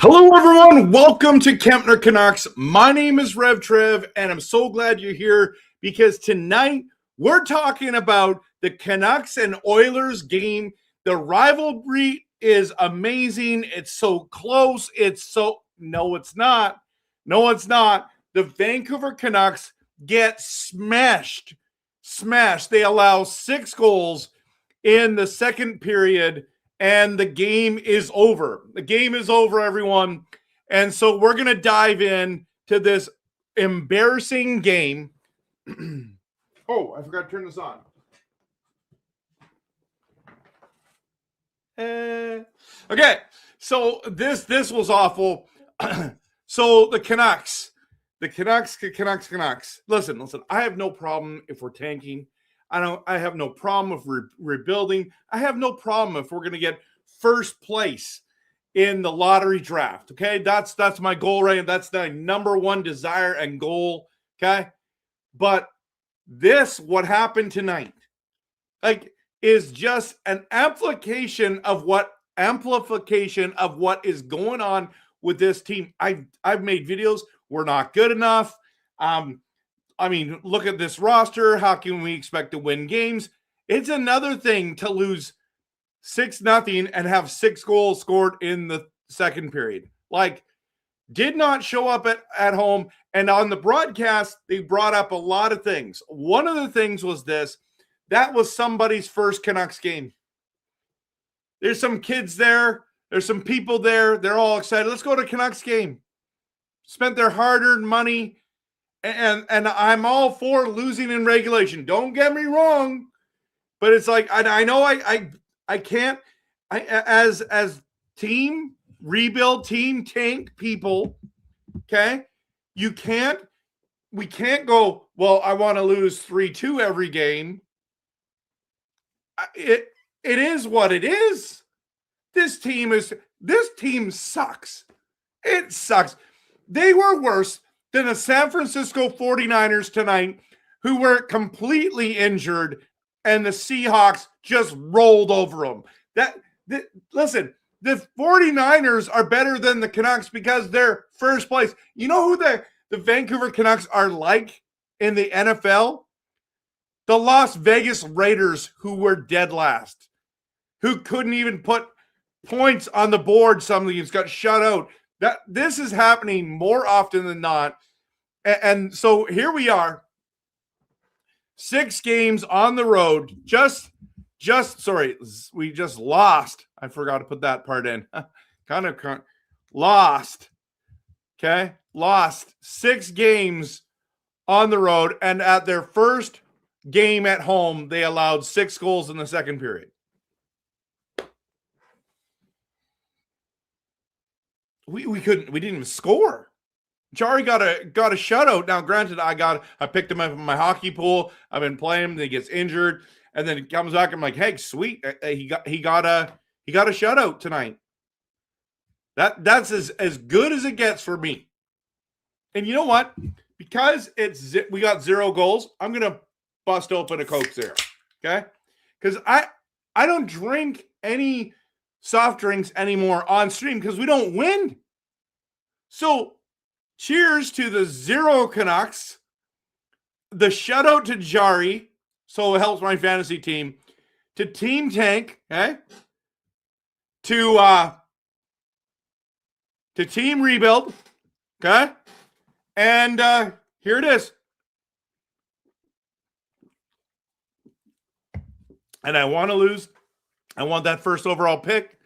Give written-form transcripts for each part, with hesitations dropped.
Hello, everyone. Welcome to Kempner Canucks. My name is RevTrev, and I'm so glad you're here because tonight we're talking about the Canucks and Oilers game. The rivalry is amazing. It's so close. No, it's not. No, it's not. The Vancouver Canucks get smashed. They allow 6 goals in the second period. And the game is over. The game is over, everyone. And so we're going to dive in to this embarrassing game. Oh, I forgot to turn this on. Okay, so this was awful. So the Canucks. Listen. I have no problem if we're tanking. I have no problem with rebuilding. I have no problem if we're going to get first place in the lottery draft. Okay, that's my goal, right? That's the number one desire and goal. Okay, but what happened tonight, is just an amplification of what is going on with this team. I've made videos. We're not good enough. Look at this roster. How can we expect to win games? It's another thing to lose 6-0 and have 6 goals scored in the second period. Did not show up at home. And on the broadcast, they brought up a lot of things. One of the things was this. That was somebody's first Canucks game. There's some kids there. There's some people there. They're all excited. Let's go to Canucks game. Spent their hard-earned money. And I'm all for losing in regulation. Don't get me wrong, but it's I know I can't as team rebuild, team tank people. Okay, we can't go. Well, I want to lose 3-2 every game. It is what it is. This team sucks. It sucks. They were worse than the San Francisco 49ers tonight, who were completely injured, and the Seahawks just rolled over them. Listen, the 49ers are better than the Canucks because they're first place. You know who the Vancouver Canucks are like in the NFL? The Las Vegas Raiders, who were dead last, who couldn't even put points on the board. Some of these got shut out. This is happening more often than not. And so here we are, 6 games on the road. We just lost. I forgot to put that part in. Lost. Okay. Lost 6 games on the road. And at their first game at home, they allowed 6 goals in the second period. We didn't even score. Jari got a shutout. Now, granted, I picked him up in my hockey pool. I've been playing him. Then he gets injured, and then he comes back. I'm like, hey, sweet. He got a shutout tonight. That's as good as it gets for me. And you know what? Because we got 0 goals, I'm gonna bust open a Coke Zero. Okay, because I don't drink any soft drinks anymore on stream because we don't win. So, cheers to the 0 Canucks, the shutout to Jari, so it helps my fantasy team, to Team Tank, okay? To Team Rebuild, okay? And here it is. And I want to lose I want that first overall pick.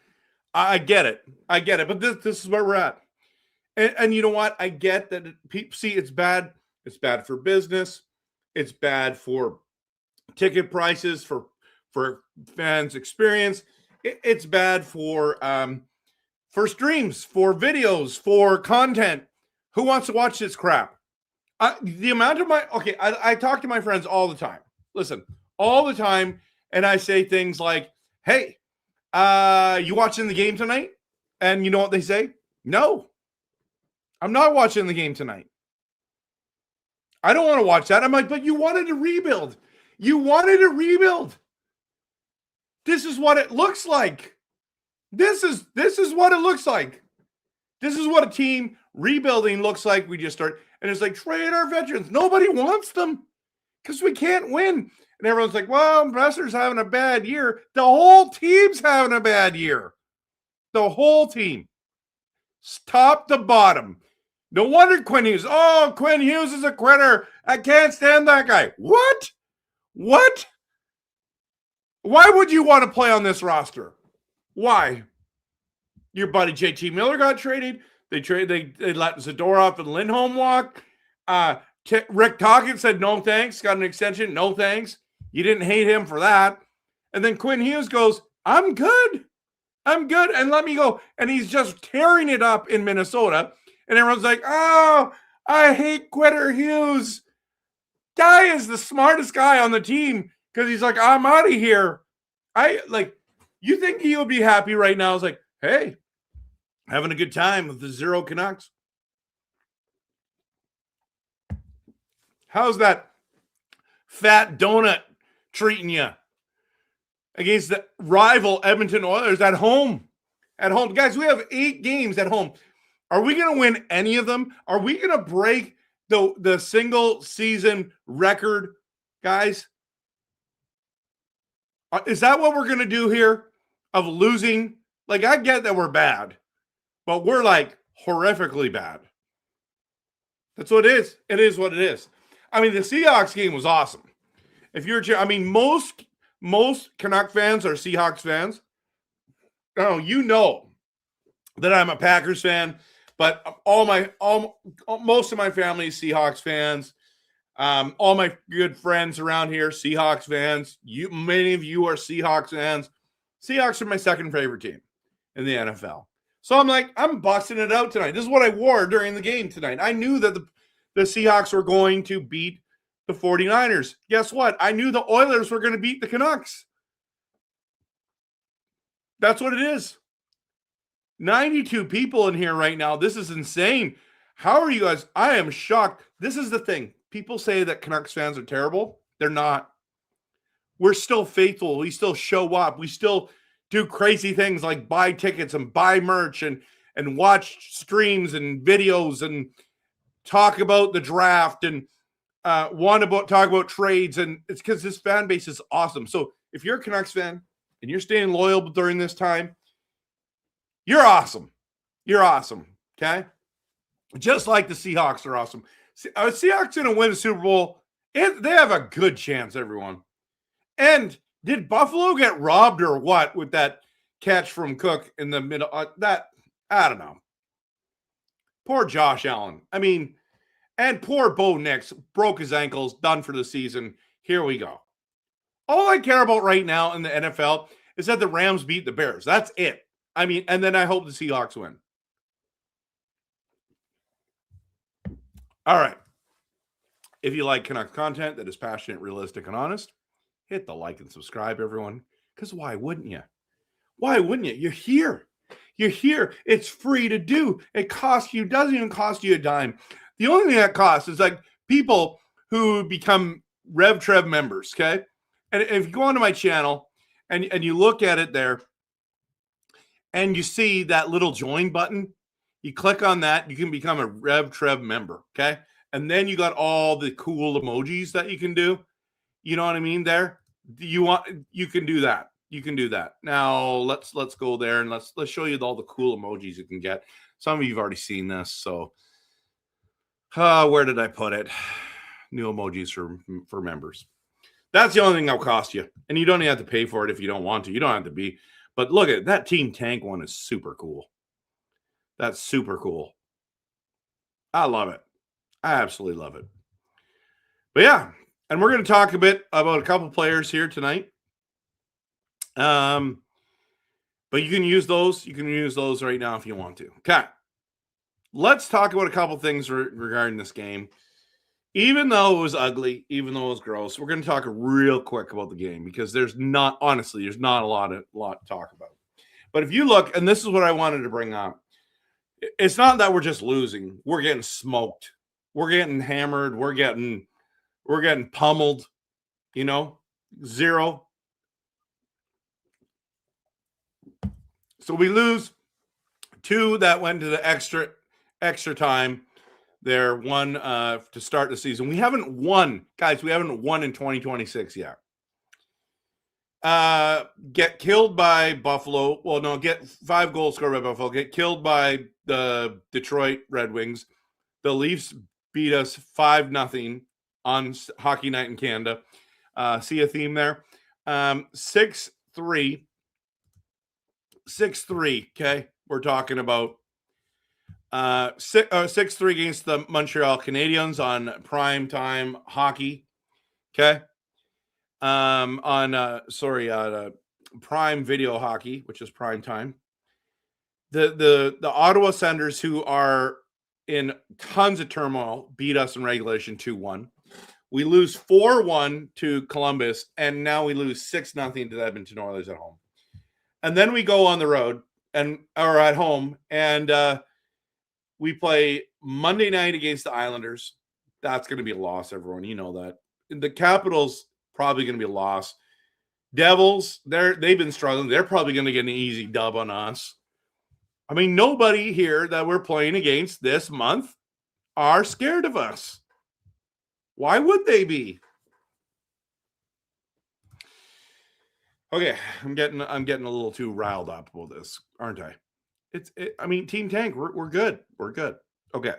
I get it. But this is where we're at. And you know what? I get that people see it's bad. It's bad for business. It's bad for ticket prices, for fans' experience. It's bad for streams, for videos, for content. Who wants to watch this crap? The amount of I talk to my friends all the time. Listen, all the time, and I say things like, "Hey, you watching the game tonight?" And you know what they say? No, I'm not watching the game tonight. I don't want to watch that. I'm like, but you wanted to rebuild. You wanted to rebuild. This is what it looks like. This is what it looks like. This is what a team rebuilding looks like. We just start, and it's like, trade our veterans. Nobody wants them because we can't win. And everyone's like, well, Besser's having a bad year. The whole team's having a bad year. The whole team. Top to bottom. No wonder Quinn Hughes. Oh, Quinn Hughes is a quitter. I can't stand that guy. What? What? Why would you want to play on this roster? Why? Your buddy JT Miller got traded. They let Zadorov and Lindholm walk. Rick Tocchet said no thanks. Got an extension. No thanks. You didn't hate him for that. And then Quinn Hughes goes, I'm good. I'm good. And let me go. And he's just tearing it up in Minnesota. And everyone's like, oh, I hate Quitter Hughes. Guy is the smartest guy on the team because he's like, I'm out of here. You think he would be happy right now? It's like, hey, having a good time with the Zero Canucks. How's that fat donut treating you against the rival Edmonton Oilers at home? At home. Guys, we have 8 games at home. Are we going to win any of them? Are we going to break the single season record, guys? Is that what we're going to do here of losing? Like, I get that we're bad, but we're like horrifically bad. That's what it is. It is what it is. I mean, the Seahawks game was awesome. If you're, most Canuck fans are Seahawks fans. Oh, you know that I'm a Packers fan, but most of my family is Seahawks fans. All my good friends around here, Seahawks fans. Many of you are Seahawks fans. Seahawks are my second favorite team in the NFL. So I'm like, I'm busting it out tonight. This is what I wore during the game tonight. I knew that the Seahawks were going to beat the 49ers. Guess what? I knew the Oilers were going to beat the Canucks. That's what it is. 92 people in here right now. This is insane. How are you guys? I am shocked. This is the thing. People say that Canucks fans are terrible. They're not. We're still faithful. We still show up. We still do crazy things like buy tickets and buy merch and watch streams and videos and talk about the draft and talk about trades. And it's because this fan base is awesome. So if you're a Canucks fan and you're staying loyal during this time, you're awesome. You're awesome. Okay? Just like the Seahawks are awesome. Are the Seahawks going to win the Super Bowl? They have a good chance, everyone. And did Buffalo get robbed or what with that catch from Cook in the middle? I don't know. Poor Josh Allen. I mean, and poor Bo Nix broke his ankles, done for the season. Here we go. All I care about right now in the NFL is that the Rams beat the Bears. That's it. I mean, and then I hope the Seahawks win. All right. If you like Canucks content that is passionate, realistic, and honest, hit the like and subscribe, everyone. Because why wouldn't you? Why wouldn't you? You're here. You're here. It's free to do. It costs you, doesn't even cost you a dime. The only thing that costs is like people who become RevTrev members, okay? And if you go onto my channel and you look at it there and you see that little join button, you click on that, you can become a RevTrev member, okay? And then you got all the cool emojis that you can do. You know what I mean there? You can do that. You can do that. Now let's go there and let's show you all the cool emojis you can get. Some of you have already seen this, so where did I put it? New emojis for members. That's the only thing that'll cost you. And you don't even have to pay for it if you don't want to. You don't have to be. But look at that Team Tank one is super cool. That's super cool. I love it. I absolutely love it. But yeah, and we're going to talk a bit about a couple players here tonight. But you can use those. You can use those right now if you want to. Okay. Let's talk about a couple things regarding this game. Even though it was ugly, even though it was gross, we're going to talk real quick about the game because there's not a lot to talk about. But if you look, and this is what I wanted to bring up, it's not that we're just losing. We're getting smoked. We're getting hammered. We're getting pummeled, 0. So we lose 2 that went to the extra time. There, 1 to start the season. We haven't won, guys. We haven't won in 2026 yet. Get killed by Buffalo. Well, no, get 5 goals scored by Buffalo. Get killed by the Detroit Red Wings. The Leafs beat us 5-0 on Hockey Night in Canada. See a theme there? 6-3. 6-3. Okay, we're talking about 6-3 against the Montreal Canadiens on primetime hockey. Okay. On Prime Video Hockey, which is prime time. The Ottawa Senators, who are in tons of turmoil, beat us in regulation 2-1. We lose 4-1 to Columbus, and now we lose 6-0 to the Edmonton Oilers at home. And then we go on the road or at home, and we play Monday night against the Islanders. That's going to be a loss, everyone. You know that. The Capitals probably going to be a loss. Devils, they've been struggling. They're probably going to get an easy dub on us. I mean, nobody here that we're playing against this month are scared of us. Why would they be? Okay, I'm getting a little too riled up about this, aren't I? Team Tank, we're good. We're good. Okay.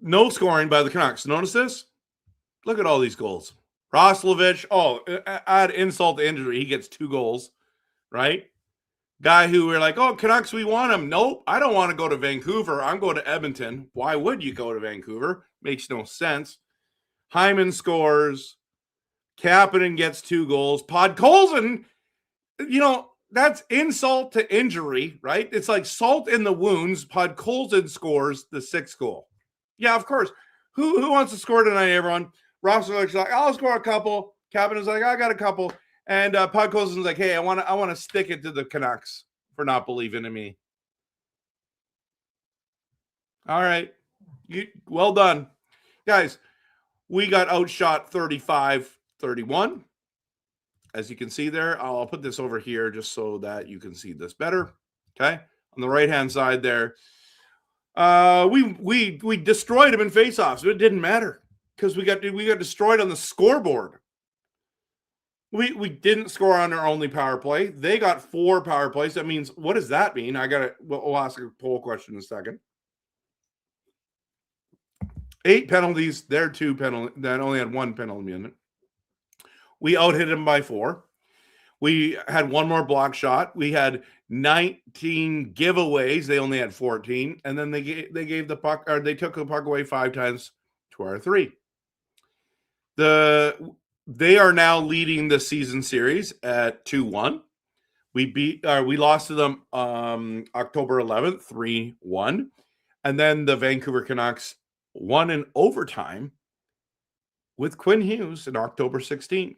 No scoring by the Canucks. Notice this? Look at all these goals. Roslovich, add insult to injury. He gets 2 goals, right? Guy who we're like, Canucks, we want him. Nope, I don't want to go to Vancouver. I'm going to Edmonton. Why would you go to Vancouver? Makes no sense. Hyman scores. Kapanen gets 2 goals. Podkolzin, that's insult to injury, right? It's like salt in the wounds. Podkolzin scores the 6th goal. Yeah, of course. Who wants to score tonight, everyone? Rossler's like, I'll score a couple. Kapanen's like, I got a couple. And Podkolzin's like, hey, I want to stick it to the Canucks for not believing in me. All right. Well done. Guys, we got outshot 35-31. As you can see there, I'll put this over here just so that you can see this better. Okay. On the right-hand side there. We destroyed them in faceoffs. It didn't matter because we got destroyed on the scoreboard. We didn't score on our only power play. They got 4 power plays. That means, what does that mean? We'll ask a poll question in a second. 8 penalties. They're 2 penalties. That only had 1 penalty minute. We out-hit them by 4. We had 1 more block shot. We had 19 giveaways. They only had 14. And then they gave the puck, or they took the puck away 5 times to our 3. They are now leading the season series at 2-1. We lost to them October 11th, 3-1. And then the Vancouver Canucks won in overtime with Quinn Hughes on October 16th.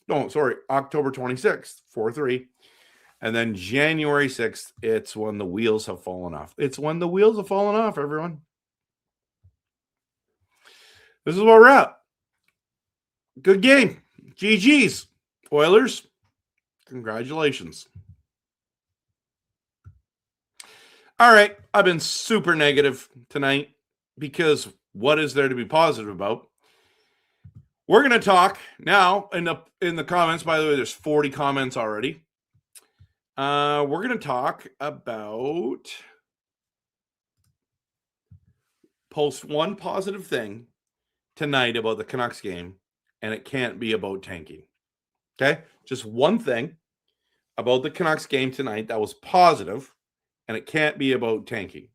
No, sorry, October 26th, 4-3. And then January 6th, it's when the wheels have fallen off. It's when the wheels have fallen off, everyone. This is where we're at. Good game. GG's. Oilers, congratulations. All right, I've been super negative tonight because what is there to be positive about? We're going to talk now in the comments. By the way, there's 40 comments already. We're going to talk about post one positive thing tonight about the Canucks game, and it can't be about tanking. Okay? Just one thing about the Canucks game tonight that was positive, and it can't be about tanking.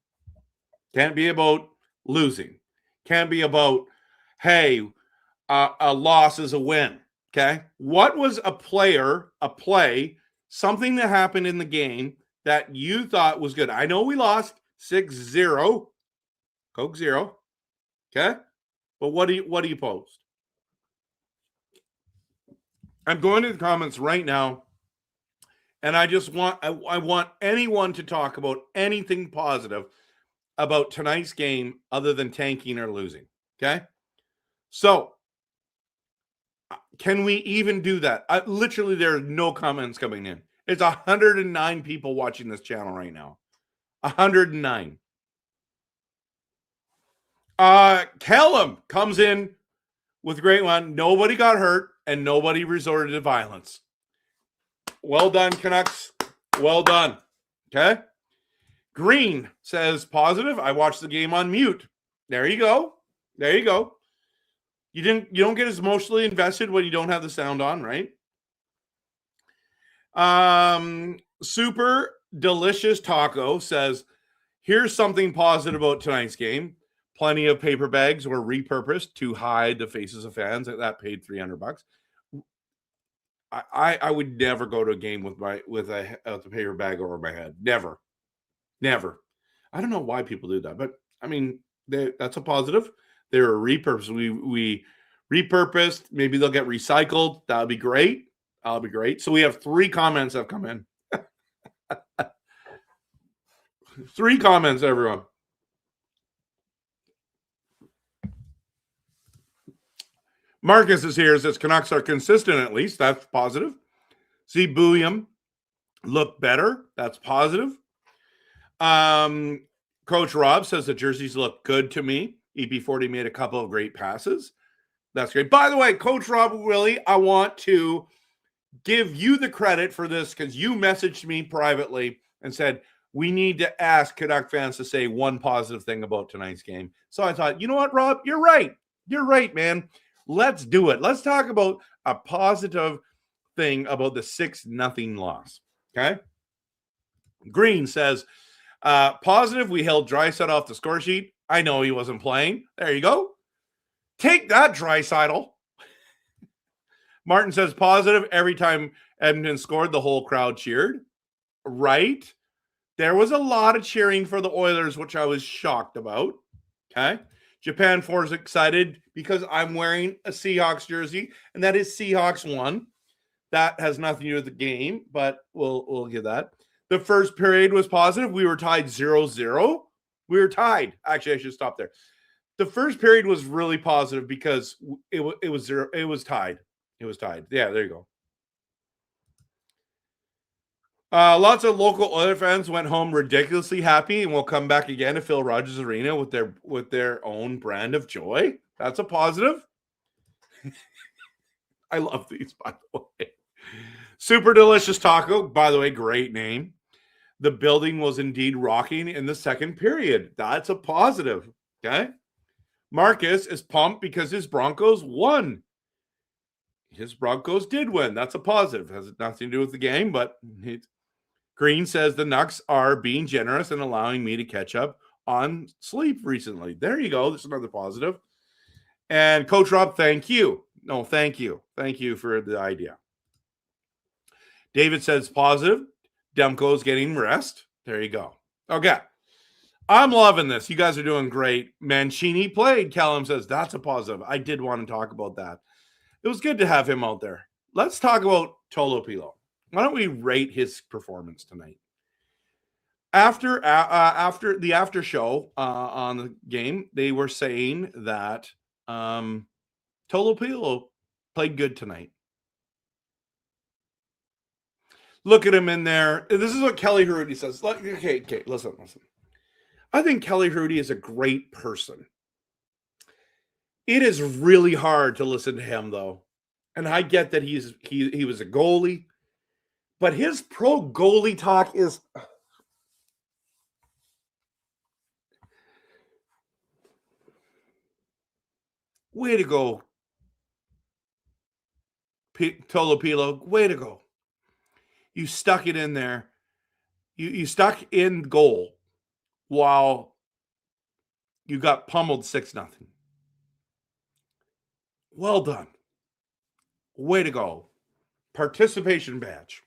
Can't be about losing. Can't be about, hey, a loss is a win. Okay? What was a play, something that happened in the game that you thought was good? I know we lost 6-0. Coke 0. Okay? But what do you post? I'm going to the comments right now, and I just want I want anyone to talk about anything positive about tonight's game other than tanking or losing. Okay? So, can we even do that? Literally, there are no comments coming in. It's 109 people watching this channel right now. 109. Callum comes in with a great one. Nobody got hurt and nobody resorted to violence. Well done, Canucks. Well done. Okay. Green says positive. I watched the game on mute. There you go. There you go. You don't get as emotionally invested when you don't have the sound on, right? Super Delicious Taco says, here's something positive about tonight's game. Plenty of paper bags were repurposed to hide the faces of fans that paid $300. I would never go to a game with a paper bag over my head. Never. I don't know why people do that, but I mean, that's a positive. They were repurposed. We repurposed. Maybe they'll get recycled. That would be great. That'll be great. So we have 3 comments that have come in. 3 comments, everyone. Marcus is here. Says Canucks are consistent at least. That's positive. See Booyam look better. That's positive. Coach Rob says the jerseys look good to me. EP40 made a couple of great passes. That's great. By the way, Coach Rob Willie, I want to give you the credit for this because you messaged me privately and said, we need to ask Canuck fans to say one positive thing about tonight's game. So I thought, you know what, Rob? You're right. You're right, man. Let's do it. Let's talk about a positive thing about the 6-0 loss. Okay? Green says, positive, we held Draisaitl off the score sheet. I know he wasn't playing. There you go. Take that, Draisaitl. Martin says positive. Every time Edmonton scored, the whole crowd cheered. Right? There was a lot of cheering for the Oilers, which I was shocked about. Okay? Japan 4 is excited because I'm wearing a Seahawks jersey, and that is Seahawks 1. That has nothing to do with the game, but we'll give that. The first period was positive. We were tied 0-0. We were tied. Actually, I should stop there. The first period was really positive because it was 0. It was tied. It was tied. Yeah, there you go. Lots of local Oiler fans went home ridiculously happy and will come back again to Phil Rogers Arena with their own brand of joy. That's a positive. I love these, by the way. Super Delicious Taco, by the way, great name. The building was indeed rocking in the second period. That's a positive. Okay. Marcus is pumped because his Broncos won. His Broncos did win. That's a positive. Has nothing to do with the game, but Green says the Nucks are being generous and allowing me to catch up on sleep recently. There you go. There's another positive. And Coach Rob, thank you. No, thank you. Thank you for the idea. David says positive. Demko's getting rest. There you go. Okay. I'm loving this. You guys are doing great. Mancini played. Callum says that's a positive. I did want to talk about that. It was good to have him out there. Let's talk about Tolopilo. Why don't we rate his performance tonight? After the after show on the game, they were saying that Tolopilo played good tonight. Look at him in there. This is what Kelly Hrudey says. Okay, listen. I think Kelly Hrudey is a great person. It is really hard to listen to him, though. And I get that he was a goalie. But his pro goalie talk is... Way to go. Tolopilo, way to go. You stuck it in there. You stuck in goal while you got pummeled 6-0. Well done. Way to go. Participation badge.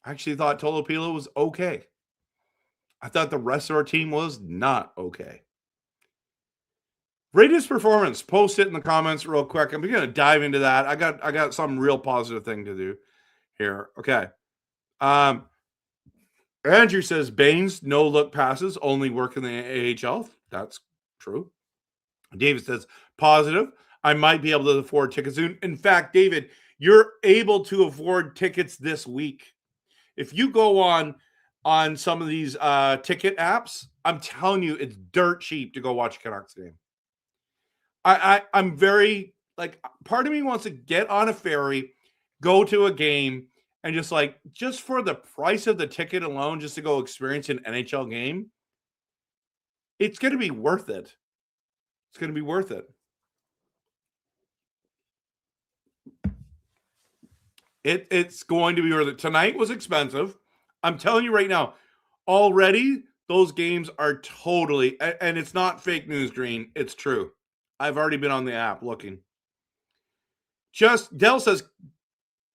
I actually thought Tolopilo was okay. I thought the rest of our team was not okay. Rate his performance. Post it in the comments real quick. I'm going to dive into that. I got some real positive thing to do here. Okay. Andrew says Baines no look passes only work in the AHL. That's true. David says positive. I might be able to afford tickets soon. In fact, David, you're able to afford tickets this week. If you go on some of these ticket apps, I'm telling you, it's dirt cheap to go watch a Canucks game. I'm very, like, part of me wants to get on a ferry, go to a game, and just for the price of the ticket alone, just to go experience an NHL game, it's going to be worth it. It's going to be worth it. It's going to be worth it. Tonight was expensive. I'm telling you right now, already those games are totally, and it's not fake news, Green. It's true. I've already been on the app looking. Dell says,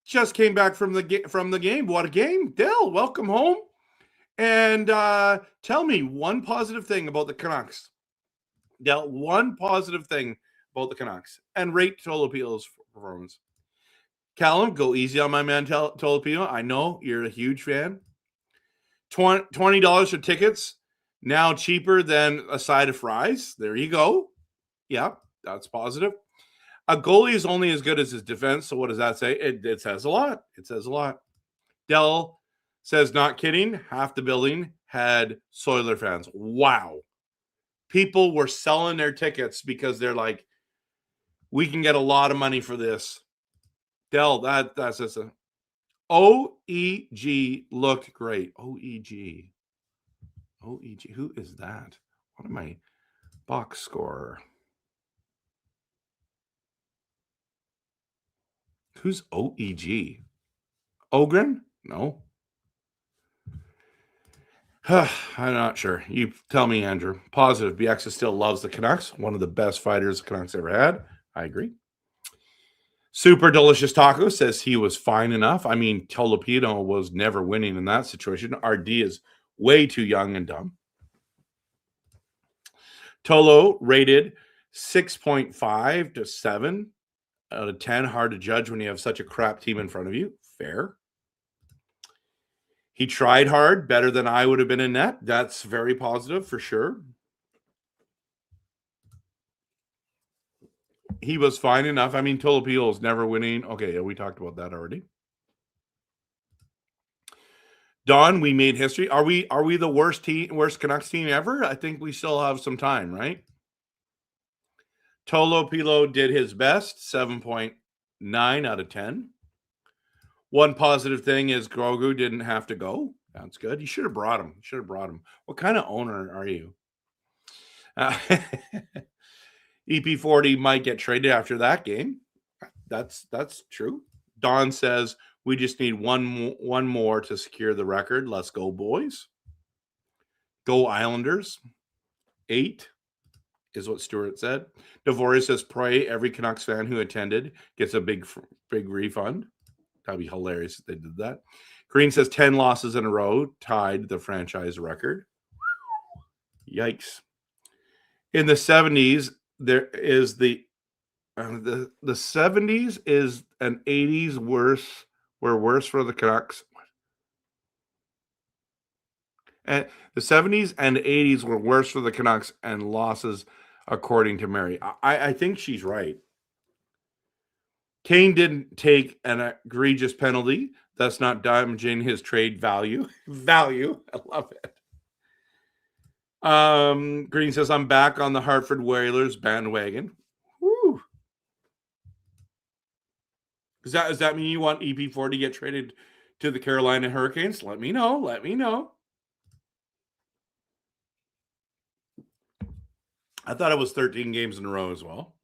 just came back from the game. What a game. Dell, welcome home. And tell me one positive thing about the Canucks. Dell, one positive thing about the Canucks. And rate Tolopilo's performance. Callum, go easy on my man Tolopilo. I know you're a huge fan. $20 for tickets. Now cheaper than a side of fries. There you go. Yeah, that's positive. A goalie is only as good as his defense. So what does that say? It says a lot. It says a lot. Dell says, not kidding. Half the building had Soiler fans. Wow. People were selling their tickets because they're like, we can get a lot of money for this. Dell, that's just a OEG looked great. OEG. Who is that? What am I? Box score. Who's OEG? Ogren? No. I'm not sure. You tell me, Andrew. Positive. BX still loves the Canucks. One of the best fighters the Canucks ever had. I agree. Super Delicious Taco says he was fine enough. I mean, Tolopino was never winning in that situation. RD is way too young and dumb. Tolo rated 6.5 to 7 out of 10. Hard to judge when you have such a crap team in front of you. Fair. He tried hard, better than I would have been in net. That's very positive for sure. He was fine enough. I mean, Tolopilo is never winning. Okay, we talked about that already. Don, we made history. Are we the worst Canucks team ever? I think we still have some time, right? Tolopilo did his best, 7.9 out of 10. One positive thing is Grogu didn't have to go. That's good. You should have brought him. What kind of owner are you? EP40 might get traded after that game. That's true. Don says we just need one more to secure the record. Let's go, boys. Go Islanders. 8 is what Stuart said. Devoria says pray every Canucks fan who attended gets a big refund. That'd be hilarious if they did that. Green says 10 losses in a row tied the franchise record. Yikes. In the 70s, there is the 70s is an 80s were worse for the Canucks. And the 70s and 80s were worse for the Canucks and losses, according to Mary. I think she's right. Kane didn't take an egregious penalty. That's not damaging his trade value. I love it. Green says, I'm back on the Hartford Whalers bandwagon. Woo. Does that mean you want EP4 to get traded to the Carolina Hurricanes? Let me know. I thought it was 13 games in a row as well.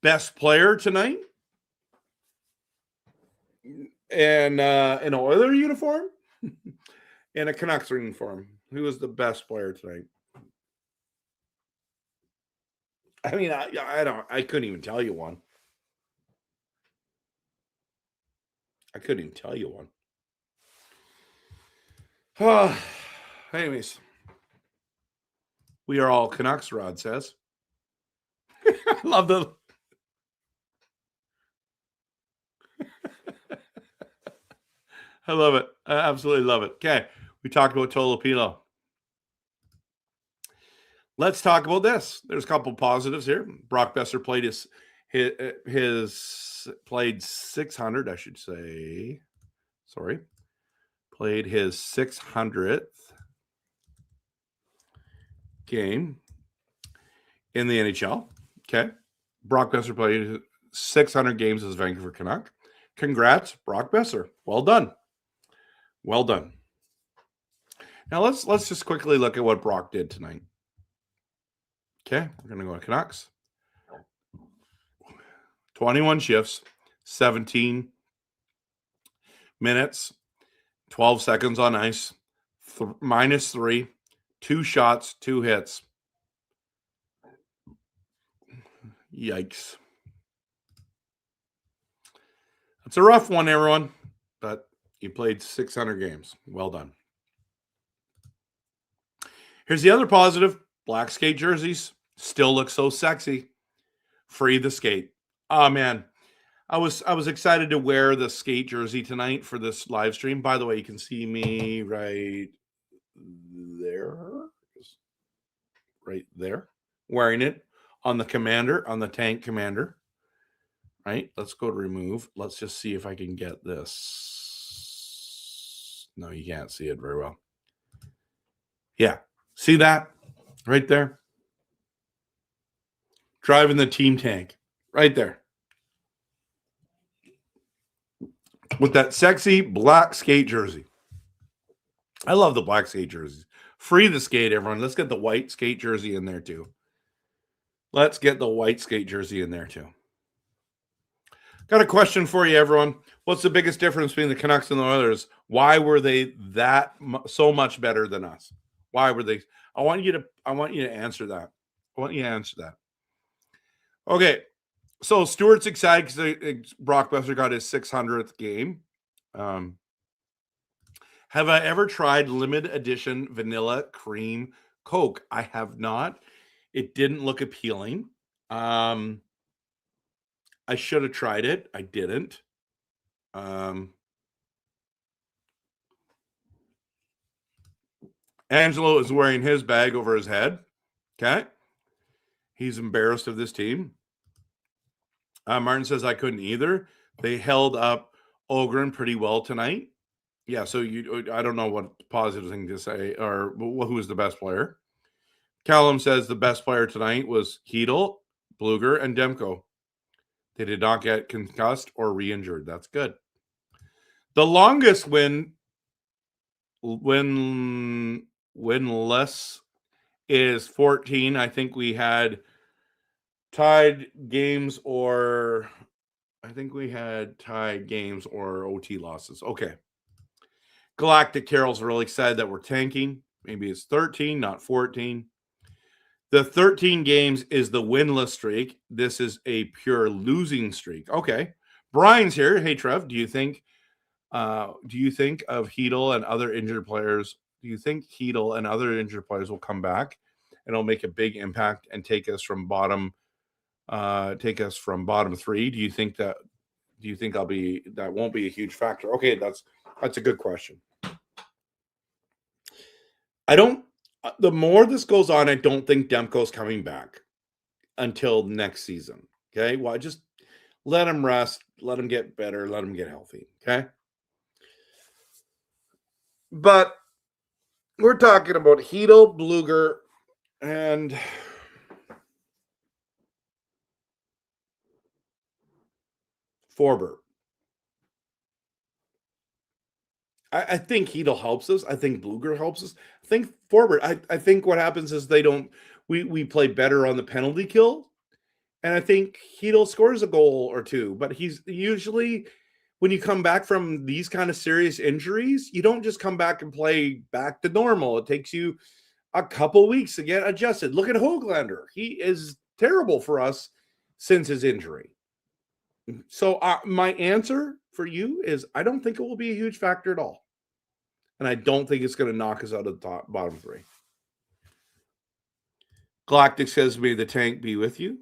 Best player tonight in an Oiler uniform and a Canucks uniform. Who was the best player tonight? I mean, I couldn't even tell you one. Anyways, we are all Canucks, Rod says. Love the. I love it. I absolutely love it. Okay, we talked about Tolopilo. Let's talk about this. There's a couple positives here. Brock Besser played played 600, I should say. Sorry. Played his 600th game in the NHL. Okay. Brock Besser played 600 games as a Vancouver Canuck. Congrats, Brock Besser. Well done. Well done. Now let's just quickly look at what Brock did tonight. Okay, we're going to go to Canucks. 21 shifts, 17 minutes, 12 seconds on ice, -3, 2 shots, 2 hits. Yikes. It's a rough one, everyone, but you played 600 games. Well done. Here's the other positive. Black skate jerseys still look so sexy. Free the skate. Oh, man. I was excited to wear the skate jersey tonight for this live stream. By the way, you can see me right there. Right there. Wearing it on the Commander, on the Tank Commander. Right? Let's go to remove. Let's just see if I can get this. No, you can't see it very well. Yeah. See that? Right there. Driving the team tank. Right there. With that sexy black skate jersey. I love the black skate jerseys. Free the skate, everyone. Let's get the white skate jersey in there too. Let's get the white skate jersey in there too. Got a question for you, everyone. What's the biggest difference between the Canucks and the Oilers? Why were they so much better than us? Why were they? I want you to answer that. I want you to answer that. Okay. So Stuart's excited because Brock Besser got his 600th game. Have I ever tried limited edition vanilla cream Coke? I have not. It didn't look appealing. I should have tried it. I didn't. Angelo is wearing his bag over his head. Okay. He's embarrassed of this team. Martin says, I couldn't either. They held up Ogren pretty well tonight. Yeah, so I don't know what positive thing to say or who was the best player. Callum says the best player tonight was Hedl, Bluger, and Demko. They did not get concussed or re-injured. That's good. The longest winless is 14. I think we had tied games or OT losses. Okay. Galactic Carol's really excited that we're tanking. Maybe it's 13, not 14. The 13 games is the winless streak. This is a pure losing streak. Okay. Brian's here. Hey, Trev, do you think of Hedl and other injured players? Do you think Hedl and other injured players will come back and it'll make a big impact and take us from bottom 3? Do you think that won't be a huge factor? Okay, that's a good question. The more this goes on, I don't think Demko's coming back until next season. Okay. Well, just let him rest, let him get better, let him get healthy. Okay. But we're talking about Hedl, Bluger, and Forbert. I think Hedl helps us. I think Bluger helps us. I think Forbert. I think what happens is we play better on the penalty kill. And I think Hedl scores a goal or two, but he's usually, when you come back from these kind of serious injuries, you don't just come back and play back to normal. It takes you a couple weeks to get adjusted. Look at Höglander. He is terrible for us since his injury. So my answer for you is I don't think it will be a huge factor at all. And I don't think it's going to knock us out of the bottom three. Galactic says, may the tank be with you.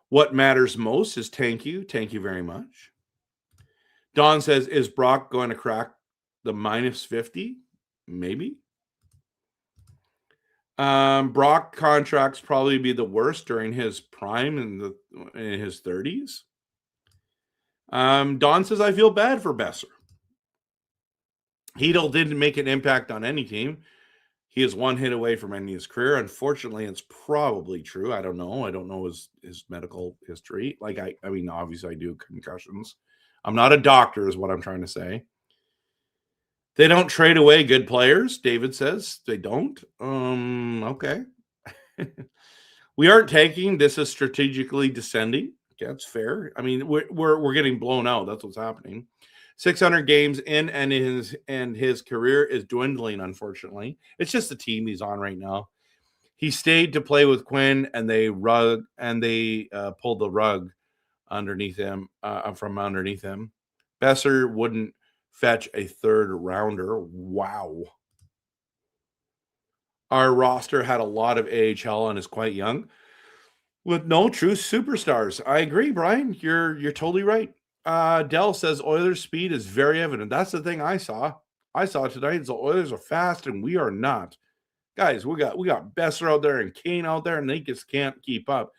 What matters most is thank you. Thank you very much. Don says, is Brock going to crack the minus 50? Maybe. Brock contracts probably be the worst during his prime in his 30s. Don says, I feel bad for Besser. Hedl didn't make an impact on any team. He is one hit away from ending his career. Unfortunately, it's probably true. I don't know. I don't know his medical history. Like, I mean, obviously I do concussions. I'm not a doctor is what I'm trying to say. They don't trade away good players, David says. They don't. Okay. We aren't taking. This is strategically descending. Okay, that's fair. I mean, we're getting blown out. That's what's happening. 600 games in, and his career is dwindling, unfortunately. It's just the team he's on right now. He stayed to play with Quinn, and they pulled the rug underneath him from underneath him. Besser wouldn't fetch a third rounder. Wow. Our roster had a lot of AHL and is quite young with no true superstars. I agree, Brian. You're totally right. Dell says Oilers' speed is very evident. That's the thing I saw. I saw tonight. The Oilers are fast, and we are not. Guys, we got Besser out there and Kane out there, and they just can't keep up.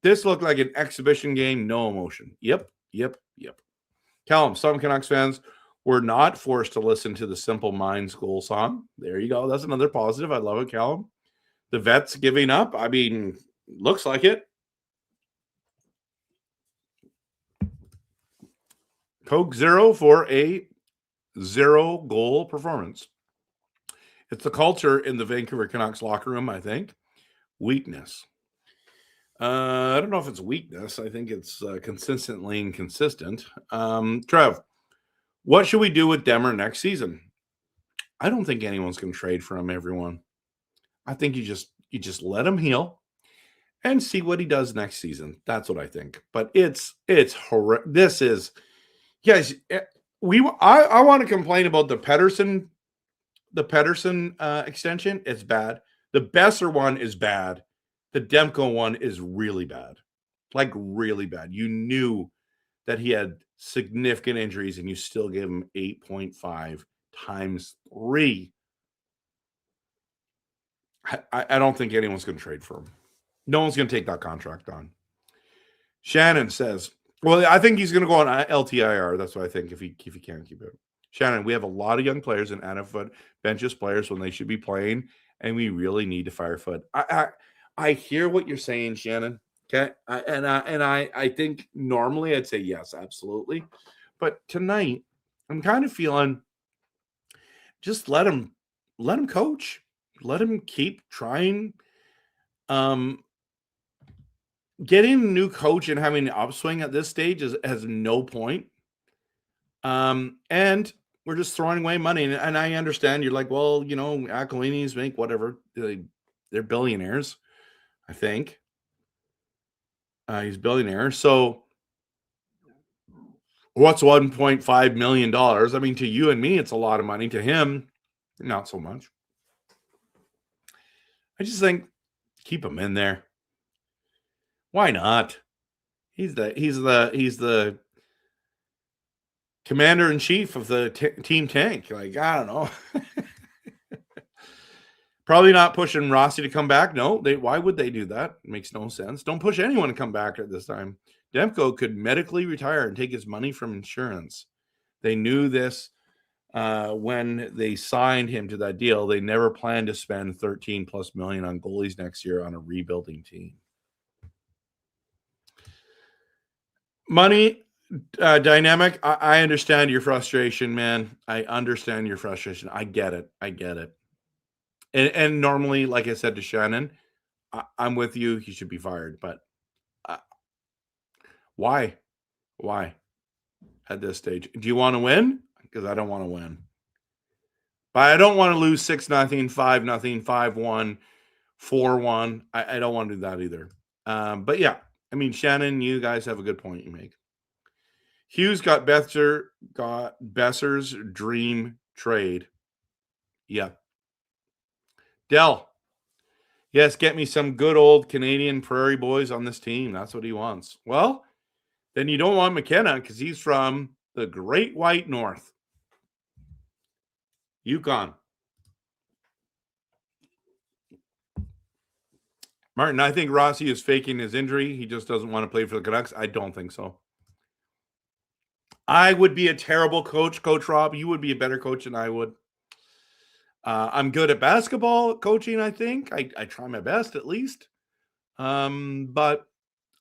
This looked like an exhibition game, no emotion. Yep. Callum, some Canucks fans were not forced to listen to the Simple Minds goal song. There you go. That's another positive. I love it, Callum. The vets giving up. I mean, looks like it. Coke 0 for a 0-goal performance. It's the culture in the Vancouver Canucks locker room, I think. Weakness. I don't know if it's weakness. I think it's consistently inconsistent. Trev, what should we do with Demmer next season? I don't think anyone's going to trade for him, everyone. I think you just let him heal and see what he does next season. That's what I think. But it's horrific. This is... Guys, I want to complain about the Pedersen extension. It's bad. The Besser one is bad. The Demko one is really bad. Like really bad. You knew that he had significant injuries and you still gave him 8.5 times 3. I don't think anyone's going to trade for him. No one's going to take that contract on. Shannon says, well, I think he's going to go on LTIR. That's what I think if he can't keep it. Shannon, we have a lot of young players and Anafoot benches players when they should be playing, and we really need to fire Foot. I hear what you're saying, Shannon. Okay, I think normally I'd say yes, absolutely, but tonight I'm kind of feeling just let him coach, let him keep trying. Getting a new coach and having an upswing at this stage has no point. And we're just throwing away money. And I understand you're like, well, you know, Aquilini's make whatever. They're billionaires, I think. He's billionaire. So what's $1.5 million? I mean, to you and me, it's a lot of money. To him, not so much. I just think keep him in there. Why not? He's the commander-in-chief of the team tank. Like, I don't know. Probably not pushing Rossi to come back. No, why would they do that? It makes no sense. Don't push anyone to come back at this time. Demko could medically retire and take his money from insurance. They knew this when they signed him to that deal. They never planned to spend $13+ million on goalies next year on a rebuilding team. Money dynamic. I understand your frustration, man. I understand your frustration. I get it. And normally, like I said to Shannon, I'm with you. He should be fired. But why? Why? At this stage, do you want to win? Because I don't want to win. But I don't want to lose 6-0, 5-0, 5-1, 4-1. I don't want to do that either. But yeah, I mean, Shannon, you guys have a good point you make. Hughes got Besser's dream trade. Yeah. Dell. Yes, get me some good old Canadian Prairie boys on this team. That's what he wants. Well, then you don't want McKenna because he's from the Great White North. Yukon. Martin, I think Rossi is faking his injury. He just doesn't want to play for the Canucks. I don't think so. I would be a terrible coach, Coach Rob. You would be a better coach than I would. I'm good at basketball coaching, I think. I try my best at least. But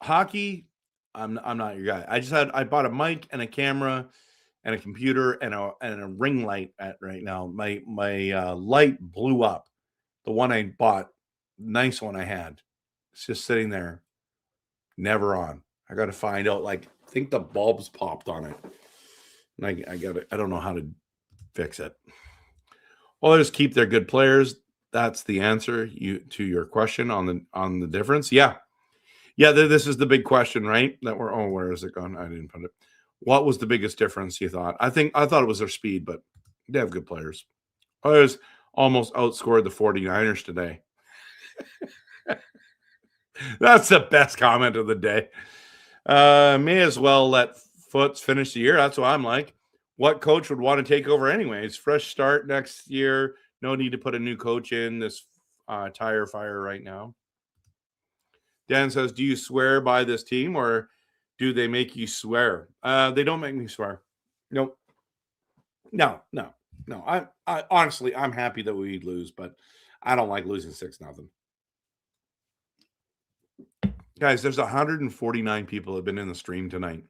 hockey, I'm not your guy. I bought a mic and a camera and a computer and a ring light right now. My light blew up. The one I bought, nice one I had. It's just sitting there, never on. I got to find out. I think the bulbs popped on it. And I don't know how to fix it. Oilers keep their good players. That's the answer to your question on the difference. Yeah. This is the big question, right? Where is it gone? I didn't put it. What was the biggest difference you thought? I thought it was their speed, but they have good players. Oilers almost outscored the 49ers today. That's the best comment of the day. May as well let Foots finish the year. That's what I'm like. What coach would want to take over anyways? Fresh start next year. No need to put a new coach in this tire fire right now. Dan says, do you swear by this team or do they make you swear? They don't make me swear. Nope. No. I honestly, I'm happy that we lose, but I don't like losing 6-0. Guys, there's 149 people that have been in the stream tonight.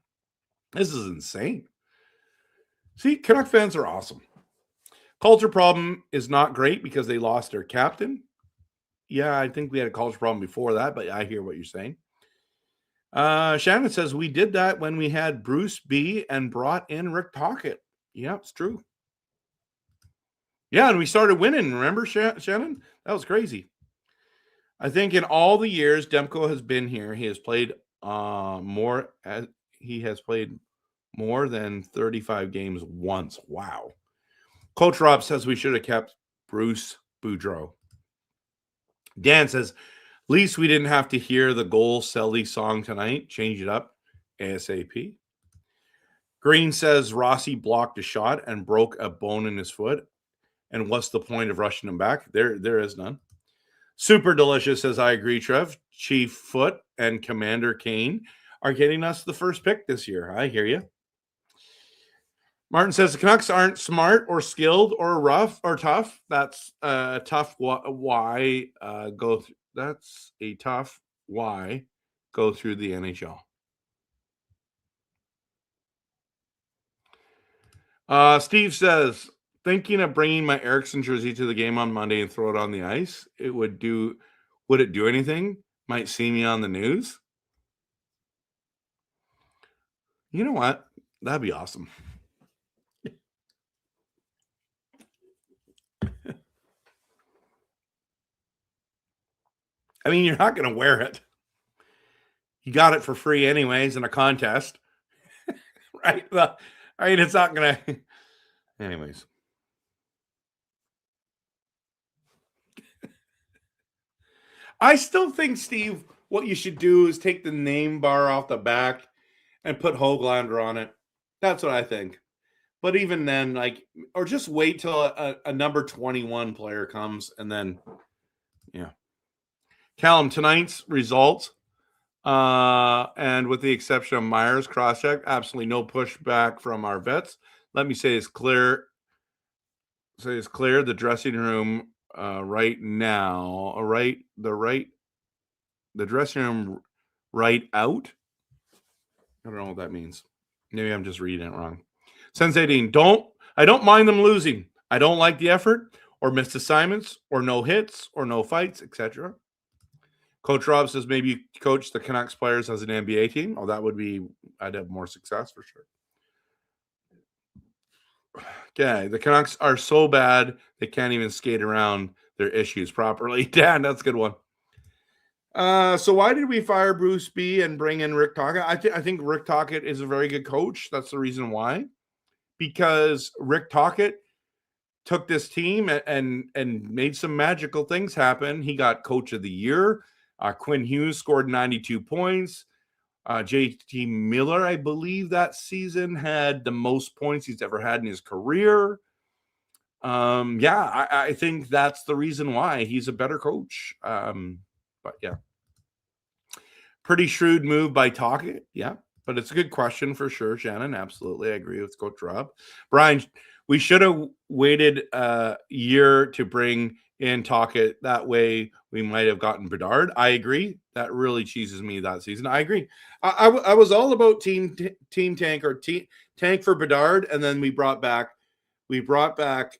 This is insane. See, Canuck fans are awesome. Culture problem is not great because they lost their captain. Yeah, I think we had a culture problem before that, but I hear what you're saying. Shannon says, we did that when we had Bruce B and brought in Rick Tocchet. Yeah, it's true. Yeah, and we started winning. Remember, Shannon? That was crazy. I think in all the years Demko has been here, he has played more than 35 games once. Wow. Coach Rob says we should have kept Bruce Boudreau. Dan says, at least we didn't have to hear the Goal Selly song tonight. Change it up ASAP. Green says Rossi blocked a shot and broke a bone in his foot. And what's the point of rushing him back? There is none. Super Delicious says, I agree, Trev. Chief Foot and Commander Kane are getting us the first pick this year. I hear you. Martin says the Canucks aren't smart or skilled or rough or tough. That's a tough why go through. That's a tough why go through the NHL. Steve says, thinking of bringing my Eriksson jersey to the game on Monday and throw it on the ice. Would it do anything? Might see me on the news. You know what? That'd be awesome. I mean, you're not going to wear it. You got it for free anyways in a contest. Right? I mean, it's not going to... Anyways. I still think, Steve, what you should do is take the name bar off the back and put Höglander on it. That's what I think. But even then, or just wait till a number 21 player comes and then, yeah. Callum, tonight's results, and with the exception of Myers crosscheck, absolutely no pushback from our vets. Let me say it's clear. The dressing room right now, the dressing room right out. I don't know what that means. Maybe I'm just reading it wrong. Sense 18, I don't mind them losing. I don't like the effort or missed assignments or no hits or no fights, etc. Coach Rob says maybe you coach the Canucks players as an NBA team. Oh, I'd have more success for sure. Okay, the Canucks are so bad they can't even skate around their issues properly. Dan, that's a good one. So why did we fire Bruce B and bring in Rick Tocchet? I think Rick Tocchet is a very good coach. That's the reason why. Because Rick Tocchet took this team and made some magical things happen. He got Coach of the Year. Quinn Hughes scored 92 points. JT Miller, I believe that season, had the most points he's ever had in his career. I think that's the reason why he's a better coach. But yeah. Pretty shrewd move by Tocchet. Yeah. But it's a good question for sure, Shannon. Absolutely. I agree with Coach Rob. Brian, we should have waited a year to bring in Tocchet. That way we might have gotten Bedard. I agree. That really cheeses me that season. I agree. I was all about team tank or tank for Bedard, and then we brought back Demko,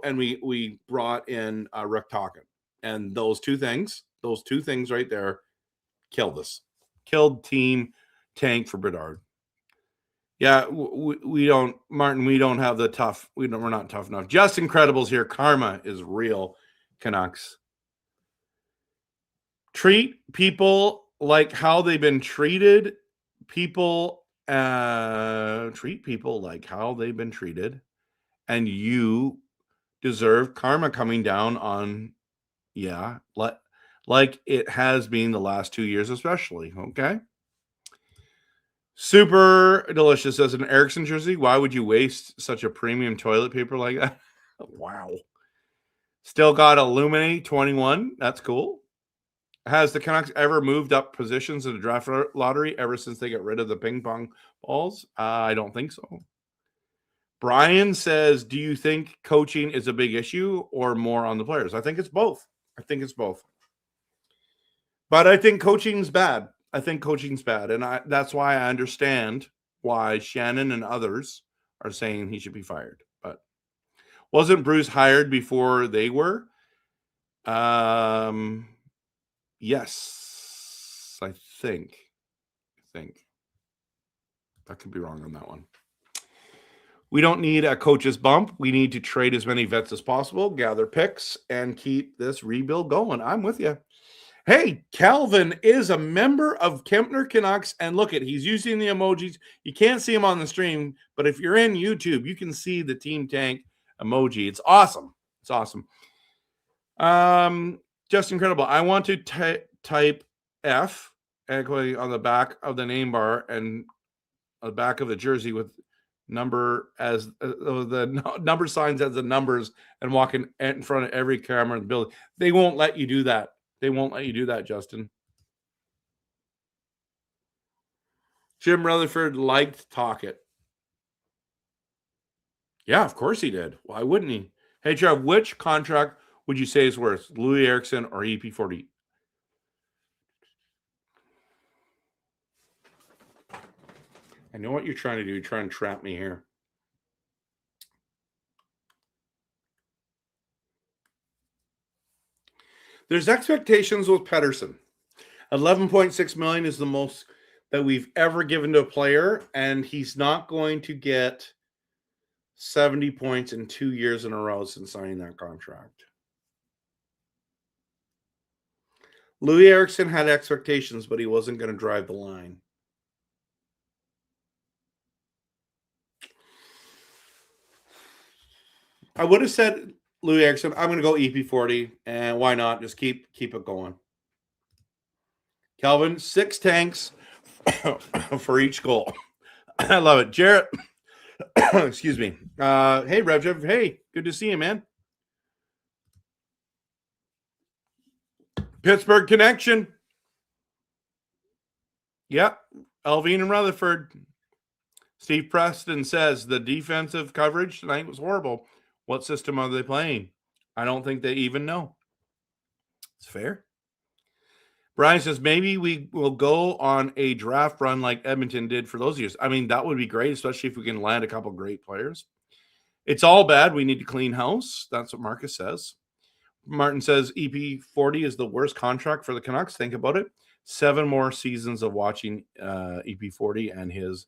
and we brought in Rick Tocchet. And those two things right there killed us. Killed team tank for Bedard. Yeah, we don't, Martin, we don't have the tough, we're not tough enough. Just Incredibles here. Karma is real, Canucks. Treat people like how they've been treated. Treat people like how they've been treated. And you deserve karma coming down on, like it has been the last 2 years, especially. Okay. Super delicious as an Erickson jersey. Why would you waste such a premium toilet paper like that? Wow. Still got Illuminate 21. That's cool. Has the Canucks ever moved up positions in the draft lottery ever since they got rid of the ping pong balls? I don't think so. Brian says, do you think coaching is a big issue or more on the players? I think it's both. But I think coaching's bad. And that's why I understand why Shannon and others are saying he should be fired. But wasn't Bruce hired before they were? Yes, I think. I could be wrong on that one. We don't need a coach's bump. We need to trade as many vets as possible, gather picks, and keep this rebuild going. I'm with you. Hey, Calvin is a member of Kempner Canucks, and look at, he's using the emojis. You can't see him on the stream, but if you're in YouTube, you can see the Team Tank emoji. It's awesome. Just incredible. I want to type F on the back of the name bar and on the back of the jersey with number as the number signs as the numbers and walking in front of every camera in the building. They won't let you do that. Justin. Jim Rutherford liked Tocchet. Yeah, of course he did. Why wouldn't he? Hey, Trev, which contract would you say is worse, Louis Eriksson or EP40? I know what you're trying to do. You're trying to trap me here. There's expectations with Pettersson. 11.6 million is the most that we've ever given to a player, and he's not going to get 70 points in 2 years in a row since signing that contract. Louis Eriksson had expectations, but he wasn't going to drive the line. I would have said Louis Eriksson, I'm going to go EP40, and why not? Just keep it going. Calvin, 6 tanks for each goal. I love it. Jarrett, excuse me. Hey, RevTrev. Hey, good to see you, man. Pittsburgh connection. Yep. Alvin and Rutherford. Steve Preston says the defensive coverage tonight was horrible. What system are they playing? I don't think they even know. It's fair. Brian says maybe we will go on a draft run like Edmonton did for those years. I mean, that would be great, especially if we can land a couple great players. It's all bad. We need to clean house. That's what Marcus says. Martin says EP40 is the worst contract for the Canucks. Think about it. 7 more seasons of watching EP40 and his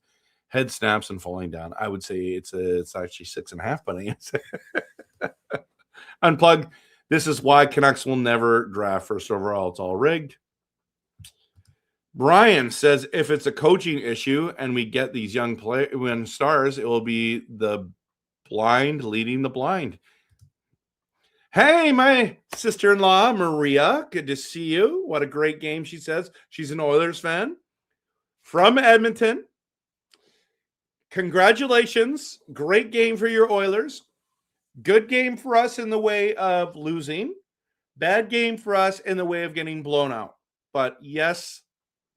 head snaps and falling down. I would say it's actually 6.5, but I answer. Unplug. This is why Canucks will never draft first overall. It's all rigged. Brian says if it's a coaching issue and we get these young stars, it will be the blind leading the blind. Hey, my sister-in-law, Maria. Good to see you. What a great game, she says. She's an Oilers fan from Edmonton. Congratulations. Great game for your Oilers. Good game for us in the way of losing. Bad game for us in the way of getting blown out. But yes,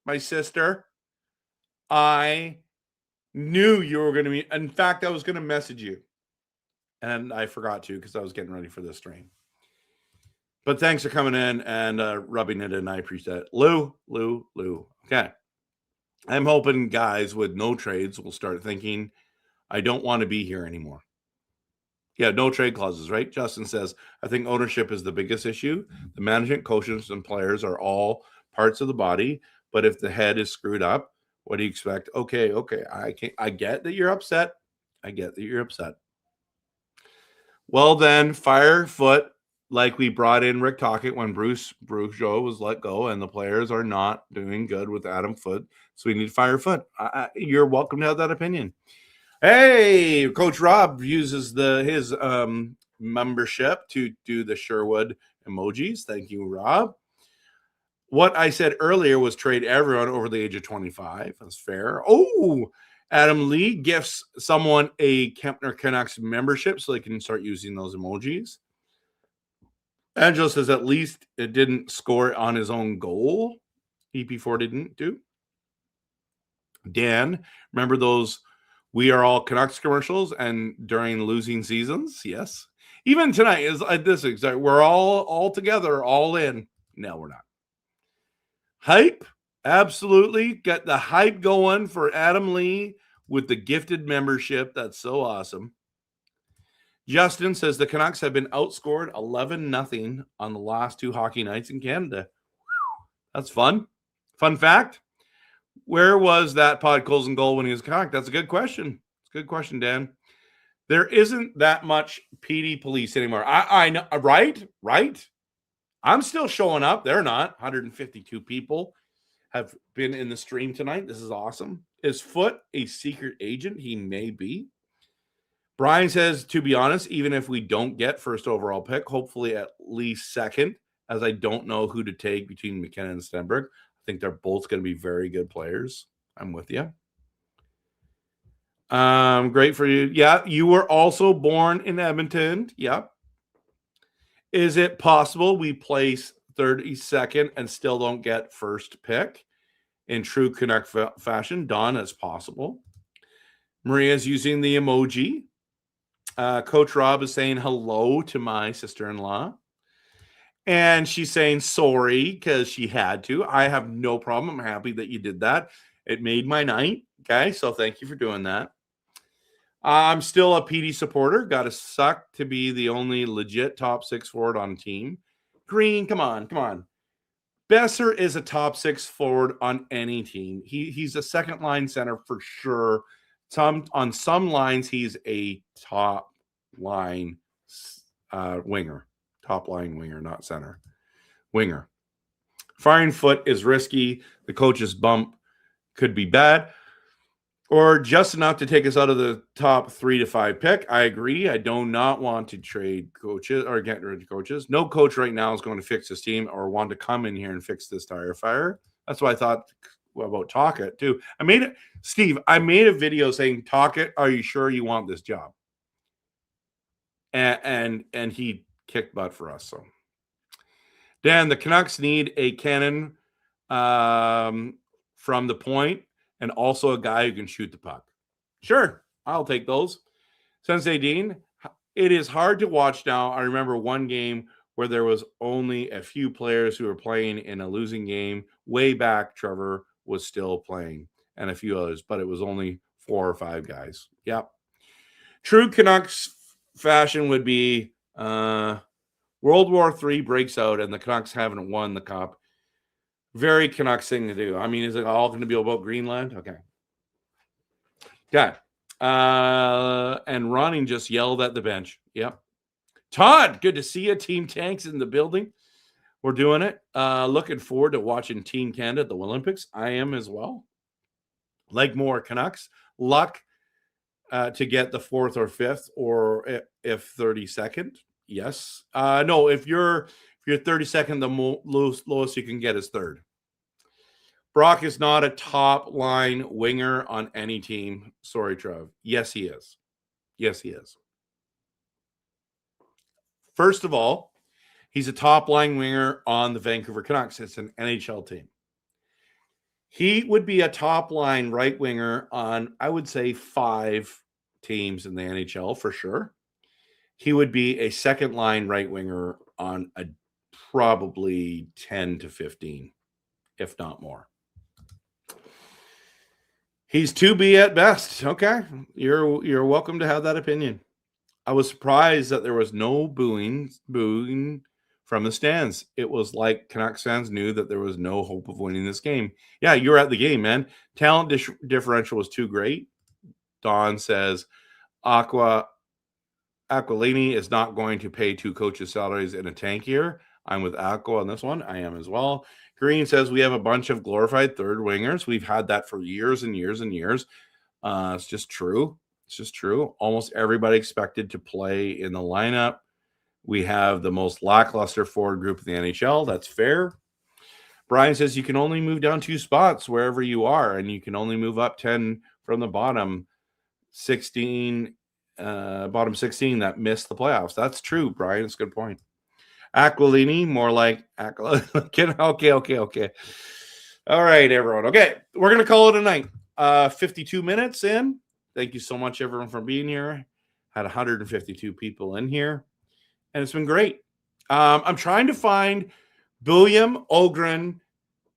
my sister, I knew you were going to be. In fact, I was going to message you. And I forgot to because I was getting ready for this stream. But thanks for coming in and rubbing it in. I appreciate it. Lou. Okay. I'm hoping guys with no trades will start thinking, I don't want to be here anymore. Yeah, no trade clauses, right? Justin says, I think ownership is the biggest issue. The management, coaches, and players are all parts of the body. But if the head is screwed up, what do you expect? Okay. I get that you're upset. Well, then, fire Foot, like we brought in Rick Tocchet when Bruce Joe was let go, and the players are not doing good with Adam Foote, so we need to fire Foot. You're welcome to have that opinion. Hey, Coach Rob uses his membership to do the Sherwood emojis. Thank you, Rob. What I said earlier was trade everyone over the age of 25. That's fair. Oh, Adam Lee gifts someone a Kempner Canucks membership so they can start using those emojis. Angelo says at least it didn't score on his own goal. EP4 didn't do. Dan, remember those We Are All Canucks commercials and during losing seasons? Yes. Even tonight is this exact. We're all together, all in. No, we're not. Hype. Absolutely. Got the hype going for Adam Lee with the gifted membership. That's so awesome. Justin says the Canucks have been outscored 11-0 on the last 2 hockey nights in Canada. That's fun. Fun fact. Where was that Podkolzin and goal when he was Canuck? That's a good question. It's a good question, Dan. There isn't that much PD police anymore. I know, right? I'm still showing up. They're not. 152 people have been in the stream tonight. This is awesome. Is Foot a secret agent? He may be. Brian says, to be honest, even if we don't get first overall pick, hopefully at least second, as I don't know who to take between McKenna and Stenberg. I think they're both going to be very good players. I'm with you. Great for you. Yeah, you were also born in Edmonton. Yep. Is it possible we place 32nd and still don't get first pick in true Canuck fashion? Don, it's possible. Maria's using the emoji. Coach Rob is saying hello to my sister-in-law. And she's saying sorry because she had to. I have no problem. I'm happy that you did that. It made my night. Okay, so thank you for doing that. I'm still a PD supporter. Got to suck to be the only legit top 6 forward on team. Green, come on. Besser is a top 6 forward on any team. He's a second line center for sure. On some lines, he's a top line winger. Top line winger, not center. Winger. Firing Foot is risky. The coach's bump could be bad. Or just enough to take us out of the top 3 to 5 pick. I agree. I do not want to trade coaches or get rid of coaches. No coach right now is going to fix this team or want to come in here and fix this tire fire. That's what I thought about Tocchet too. I made a video saying, Tocchet, are you sure you want this job? And he kicked butt for us. So, Dan, the Canucks need a cannon from the point. And also a guy who can shoot the puck. Sure, I'll take those. Sensei Dean, it is hard to watch now. I remember one game where there was only a few players who were playing in a losing game. Way back, Trevor was still playing and a few others, but it was only 4 or 5 guys. Yep. True Canucks fashion would be World War III breaks out and the Canucks haven't won the cup. Very Canucks thing to do. I mean, is it all going to be about Greenland? Okay. And Ronnie just yelled at the bench. Yep. Todd, good to see you. Team Tanks in the building. We're doing it. Looking forward to watching Team Canada at the Olympics. I am as well. Like more Canucks. Luck to get the 4th or 5th, or if 32nd. Yes. No, if you're 32nd, the lowest you can get is 3rd. Brock is not a top line winger on any team. Sorry, Trev. Yes, he is. Yes, he is. First of all, he's a top line winger on the Vancouver Canucks. It's an NHL team. He would be a top line right winger on, I would say, 5 teams in the NHL for sure. He would be a second line right winger on a probably 10 to 15, if not more. He's 2B at best. Okay. You're welcome to have that opinion. I was surprised that there was no booing from the stands. It was like Canucks fans knew that there was no hope of winning this game. Yeah, you were at the game, man. Talent differential was too great. Don says Aquilini is not going to pay 2 coaches' salaries in a tank year. I'm with Aqua on this one. I am as well. Green says we have a bunch of glorified third wingers. We've had that for years and years and years. It's just true. It's just true. Almost everybody expected to play in the lineup. We have the most lackluster forward group in the NHL. That's fair. Brian says you can only move down 2 spots wherever you are, and you can only move up 10 from the bottom 16 that missed the playoffs. That's true, Brian. It's a good point. Aquilini, more like okay. All right, everyone. Okay, we're going to call it a night. 52 minutes in. Thank you so much, everyone, for being here. Had 152 people in here, and it's been great. I'm trying to find William, Ogren,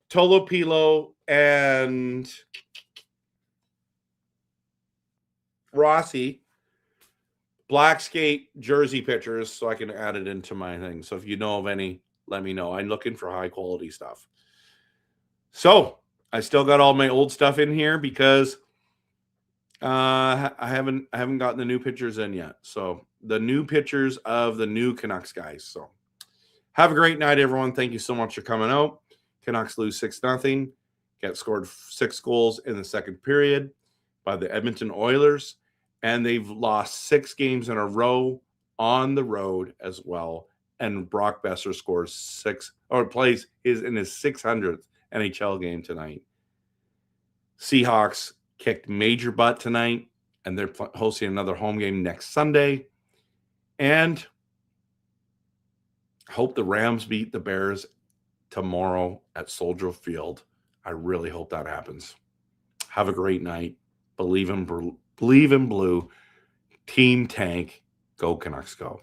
Tolopilo, and Rossi Black Skate jersey pictures so I can add it into my thing. So if you know of any, let me know. I'm looking for high quality stuff. So I still got all my old stuff in here because I haven't gotten the new pictures in yet. So the new pictures of the new Canucks guys. So have a great night, everyone. Thank you so much for coming out. Canucks lose 6-0. Get scored 6 goals in the second period by the Edmonton Oilers. And they've lost 6 games in a row on the road as well. And Brock Besser scores plays in his 600th NHL game tonight. Seahawks kicked major butt tonight, and they're hosting another home game next Sunday. And I hope the Rams beat the Bears tomorrow at Soldier Field. I really hope that happens. Have a great night. Believe in blue. Team Tank. Go Canucks go.